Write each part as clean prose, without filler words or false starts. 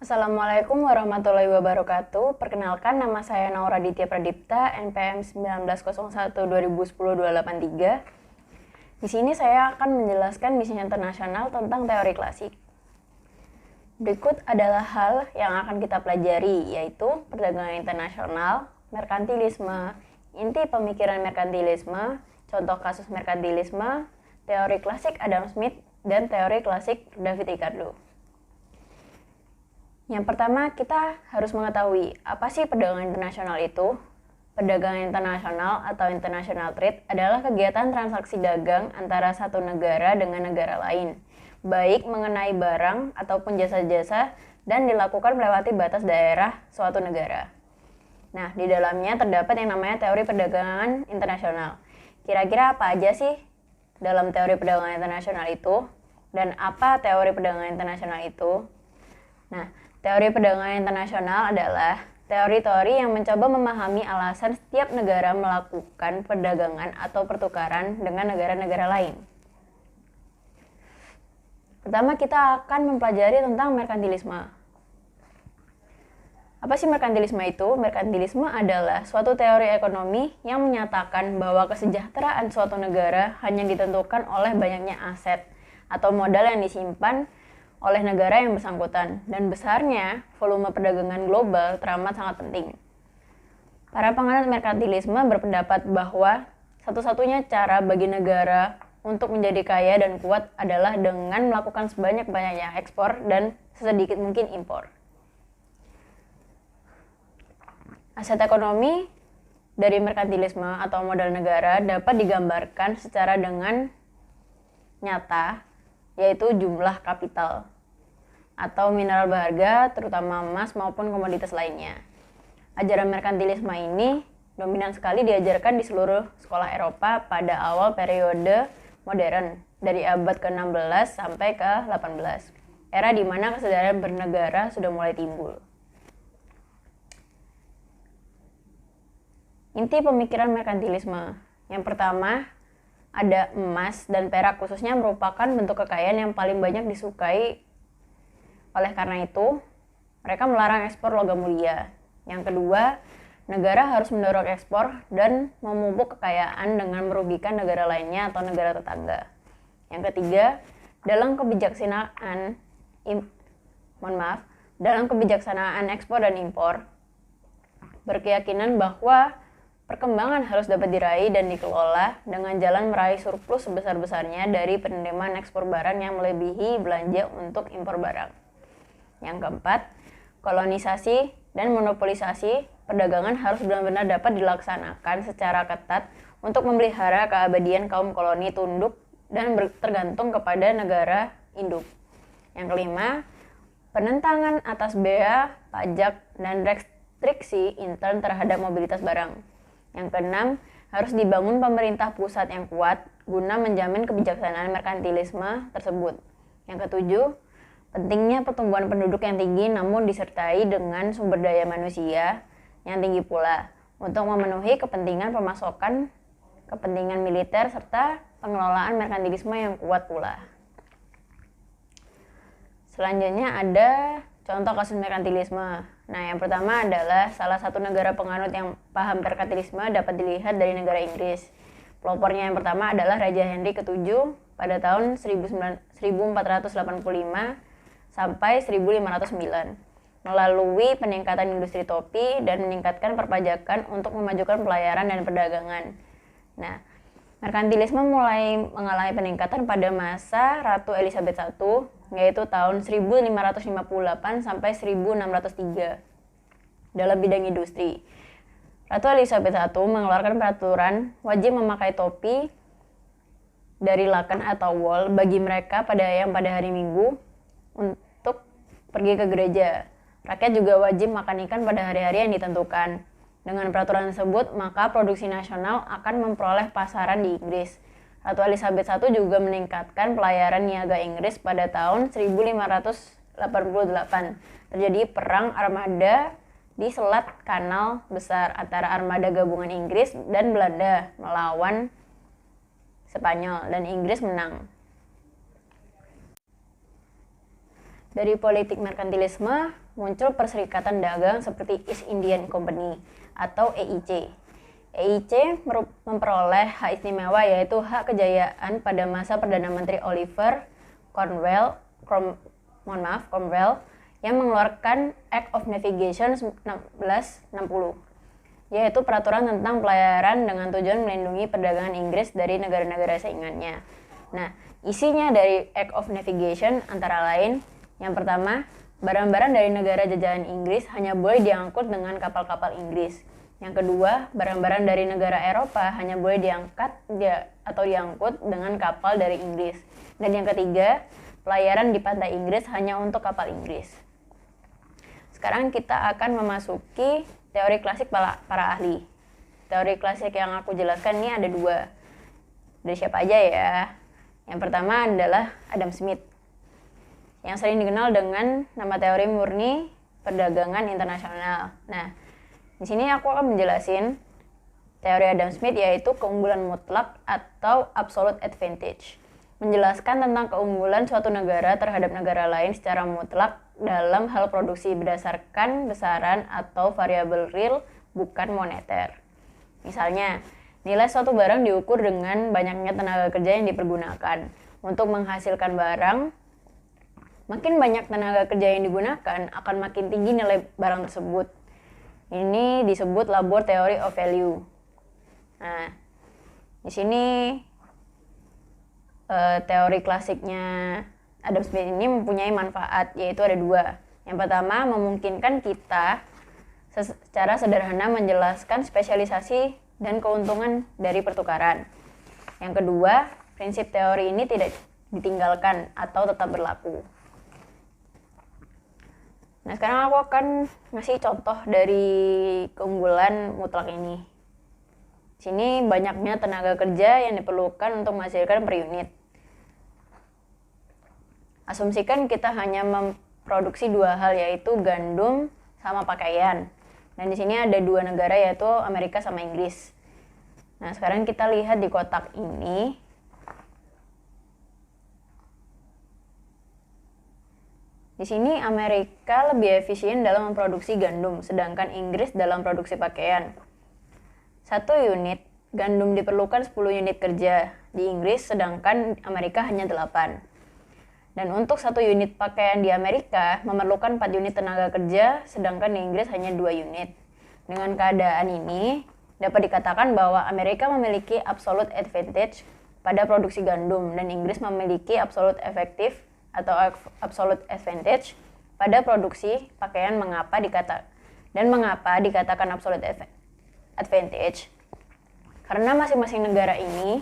Assalamualaikum warahmatullahi wabarakatuh. Perkenalkan, nama saya Naura Ditya Pradipta, NPM 1901-2010-283. Di sini saya akan menjelaskan bisnis internasional tentang teori klasik. Berikut adalah hal yang akan kita pelajari, yaitu perdagangan internasional, merkantilisme, inti pemikiran merkantilisme, contoh kasus merkantilisme, teori klasik Adam Smith, dan teori klasik David Ricardo. Yang pertama, kita harus mengetahui apa sih perdagangan internasional itu. Perdagangan internasional atau international trade adalah kegiatan transaksi dagang antara satu negara dengan negara lain, baik mengenai barang ataupun jasa-jasa, dan dilakukan melewati batas daerah suatu negara. Nah, di dalamnya terdapat yang namanya teori perdagangan internasional. Kira-kira apa aja sih dalam teori perdagangan internasional itu? Dan apa teori perdagangan internasional itu? Nah, teori perdagangan internasional adalah teori-teori yang mencoba memahami alasan setiap negara melakukan perdagangan atau pertukaran dengan negara-negara lain. Pertama, kita akan mempelajari tentang merkantilisme. Apa sih merkantilisme itu? Merkantilisme adalah suatu teori ekonomi yang menyatakan bahwa kesejahteraan suatu negara hanya ditentukan oleh banyaknya aset atau modal yang disimpan oleh negara yang bersangkutan, dan besarnya volume perdagangan global teramat sangat penting. Para penganut merkantilisme berpendapat bahwa satu-satunya cara bagi negara untuk menjadi kaya dan kuat adalah dengan melakukan sebanyak-banyaknya ekspor dan sesedikit mungkin impor. Aset ekonomi dari merkantilisme atau modal negara dapat digambarkan secara dengan nyata, yaitu jumlah kapital atau mineral berharga, terutama emas maupun komoditas lainnya. Ajaran merkantilisme ini dominan sekali diajarkan di seluruh sekolah Eropa pada awal periode modern, dari abad ke-16 sampai ke-18, era di mana kesadaran bernegara sudah mulai timbul. Inti pemikiran merkantilisme. Yang pertama, ada emas dan perak khususnya merupakan bentuk kekayaan yang paling banyak disukai. Oleh karena itu, mereka melarang ekspor logam mulia. Yang kedua, negara harus mendorong ekspor dan memupuk kekayaan dengan merugikan negara lainnya atau negara tetangga. Yang ketiga, dalam kebijaksanaan ekspor dan impor, berkeyakinan bahwa perkembangan harus dapat diraih dan dikelola dengan jalan meraih surplus sebesar-besarnya dari penerimaan ekspor barang yang melebihi belanja untuk impor barang. Yang keempat, kolonisasi dan monopolisasi perdagangan harus benar-benar dapat dilaksanakan secara ketat untuk memelihara keabadian kaum koloni tunduk dan tergantung kepada negara induk. Yang kelima, penentangan atas bea, pajak, dan restriksi intern terhadap mobilitas barang. Yang keenam, harus dibangun pemerintah pusat yang kuat guna menjamin kebijaksanaan merkantilisme tersebut. Yang ketujuh, pentingnya pertumbuhan penduduk yang tinggi namun disertai dengan sumber daya manusia yang tinggi pula untuk memenuhi kepentingan pemasokan, kepentingan militer, serta pengelolaan merkantilisme yang kuat pula. Selanjutnya ada contoh kasus merkantilisme. Nah, yang pertama adalah salah satu negara penganut yang paham merkantilisme dapat dilihat dari negara Inggris. Pelopornya yang pertama adalah Raja Henry ke-7 pada tahun 1485 sampai 1509, melalui peningkatan industri topi dan meningkatkan perpajakan untuk memajukan pelayaran dan perdagangan. Nah, merkantilisme mulai mengalami peningkatan pada masa Ratu Elizabeth I, yaitu tahun 1558 sampai 1603 dalam bidang industri. Ratu Elizabeth I mengeluarkan peraturan wajib memakai topi dari lakan atau wol bagi mereka pada hari Minggu untuk pergi ke gereja. Rakyat juga wajib makan ikan pada hari-hari yang ditentukan. Dengan peraturan tersebut, maka produksi nasional akan memperoleh pasaran di Inggris. Ratu Elizabeth I juga meningkatkan pelayaran niaga Inggris pada tahun 1588. Terjadi perang armada di Selat Kanal Besar antara armada gabungan Inggris dan Belanda melawan Spanyol, dan Inggris menang. Dari politik merkantilisme, muncul perserikatan dagang seperti East Indian Company atau EIC. EIC memperoleh hak istimewa yaitu hak kejayaan pada masa Perdana Menteri Oliver Cromwell yang mengeluarkan Act of Navigation 1660, yaitu peraturan tentang pelayaran dengan tujuan melindungi perdagangan Inggris dari negara-negara saingannya. Nah, isinya dari Act of Navigation antara lain, yang pertama, barang-barang dari negara jajahan Inggris hanya boleh diangkut dengan kapal-kapal Inggris. Yang kedua, barang-barang dari negara Eropa hanya boleh diangkut dengan kapal dari Inggris. Dan yang ketiga, pelayaran di pantai Inggris hanya untuk kapal Inggris. Sekarang kita akan memasuki teori klasik para ahli. Teori klasik yang aku jelaskan ini ada dua. Dari siapa aja ya? Yang pertama adalah Adam Smith, yang sering dikenal dengan nama teori murni perdagangan internasional. Nah, di sini aku akan menjelasin teori Adam Smith, yaitu keunggulan mutlak atau absolute advantage. Menjelaskan tentang keunggulan suatu negara terhadap negara lain secara mutlak dalam hal produksi berdasarkan besaran atau variabel real, bukan moneter. Misalnya, nilai suatu barang diukur dengan banyaknya tenaga kerja yang dipergunakan. Untuk menghasilkan barang, makin banyak tenaga kerja yang digunakan, akan makin tinggi nilai barang tersebut. Ini disebut labor theory of value. Nah, di sini teori klasiknya Adam Smith ini mempunyai manfaat, yaitu ada dua. Yang pertama, memungkinkan kita secara sederhana menjelaskan spesialisasi dan keuntungan dari pertukaran. Yang kedua, prinsip teori ini tidak ditinggalkan atau tetap berlaku. Nah, sekarang aku akan ngasih contoh dari keunggulan mutlak ini. Sini banyaknya tenaga kerja yang diperlukan untuk menghasilkan per unit. Asumsikan kita hanya memproduksi dua hal, yaitu gandum sama pakaian. Dan di sini ada dua negara, yaitu Amerika sama Inggris. Nah, sekarang kita lihat di kotak ini. Di sini Amerika lebih efisien dalam memproduksi gandum, sedangkan Inggris dalam produksi pakaian. 1 unit gandum diperlukan 10 unit kerja di Inggris, sedangkan Amerika hanya 8. Dan untuk 1 unit pakaian di Amerika memerlukan 4 unit tenaga kerja, sedangkan di Inggris hanya 2 unit. Dengan keadaan ini, dapat dikatakan bahwa Amerika memiliki absolute advantage pada produksi gandum, dan Inggris memiliki absolute effective atau absolute advantage pada produksi pakaian. Mengapa dikatakan absolute advantage? Karena masing-masing negara ini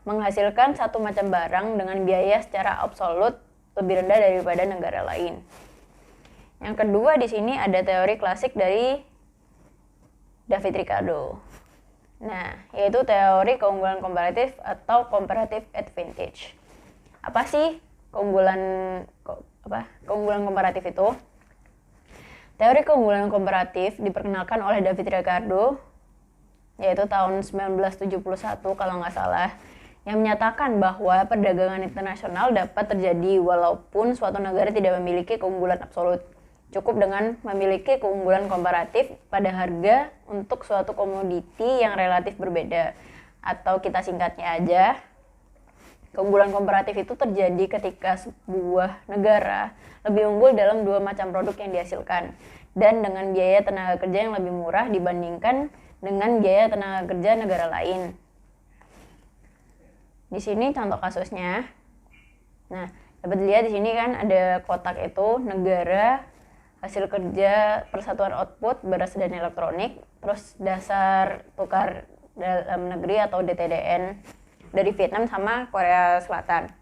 menghasilkan satu macam barang dengan biaya secara absolut lebih rendah daripada negara lain. Yang kedua, di sini ada teori klasik dari David Ricardo. Nah, yaitu teori keunggulan komparatif atau comparative advantage. Apa sih keunggulan komparatif itu? Teori keunggulan komparatif diperkenalkan oleh David Ricardo, yaitu tahun 1971 kalau nggak salah, yang menyatakan bahwa perdagangan internasional dapat terjadi walaupun suatu negara tidak memiliki keunggulan absolut. Cukup dengan memiliki keunggulan komparatif pada harga untuk suatu komoditi yang relatif berbeda. Atau kita singkatnya aja, keunggulan komparatif itu terjadi ketika sebuah negara lebih unggul dalam dua macam produk yang dihasilkan dan dengan biaya tenaga kerja yang lebih murah dibandingkan dengan biaya tenaga kerja negara lain. Di sini contoh kasusnya. Nah, dapat dilihat di sini kan ada kotak itu negara, hasil kerja, persatuan output, beras dan elektronik, terus dasar tukar dalam negeri atau DTDN dari Vietnam sama Korea Selatan.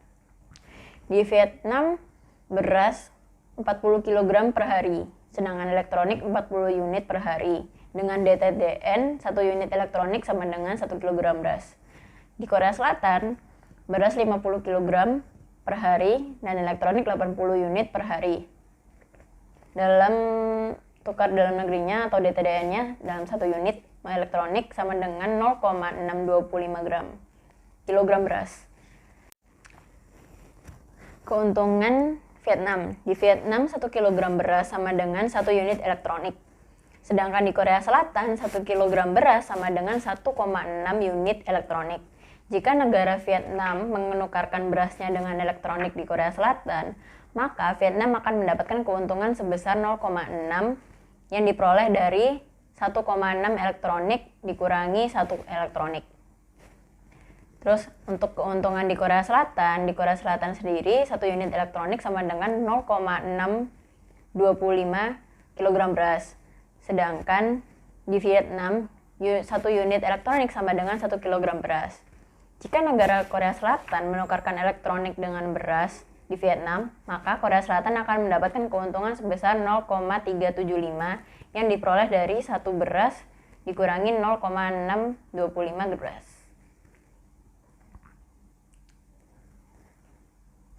Di Vietnam beras 40 kg per hari, sedangkan elektronik 40 unit per hari. Dengan DTDN, 1 unit elektronik sama dengan 1 kg beras. Di Korea Selatan, beras 50 kg per hari dan elektronik 80 unit per hari. Dalam tukar dalam negerinya atau DTDN-nya, dalam 1 unit elektronik sama dengan 0,625 kilogram beras. Keuntungan Vietnam. Di Vietnam 1 kg beras sama dengan 1 unit elektronik. Sedangkan di Korea Selatan 1 kg beras sama dengan 1,6 unit elektronik. Jika negara Vietnam menukarkan berasnya dengan elektronik di Korea Selatan, maka Vietnam akan mendapatkan keuntungan sebesar 0,6 yang diperoleh dari 1,6 elektronik dikurangi 1 elektronik. Terus untuk keuntungan di Korea Selatan sendiri 1 unit elektronik sama dengan 0,625 kg beras. Sedangkan di Vietnam 1 unit elektronik sama dengan 1 kg beras. Jika negara Korea Selatan menukarkan elektronik dengan beras di Vietnam, maka Korea Selatan akan mendapatkan keuntungan sebesar 0,375 yang diperoleh dari 1 beras dikurangi 0,625 beras.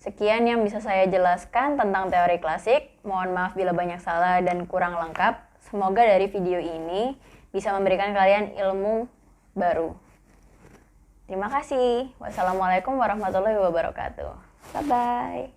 Sekian yang bisa saya jelaskan tentang teori klasik. Mohon maaf bila banyak salah dan kurang lengkap. Semoga dari video ini bisa memberikan kalian ilmu baru. Terima kasih. Wassalamualaikum warahmatullahi wabarakatuh. Bye-bye.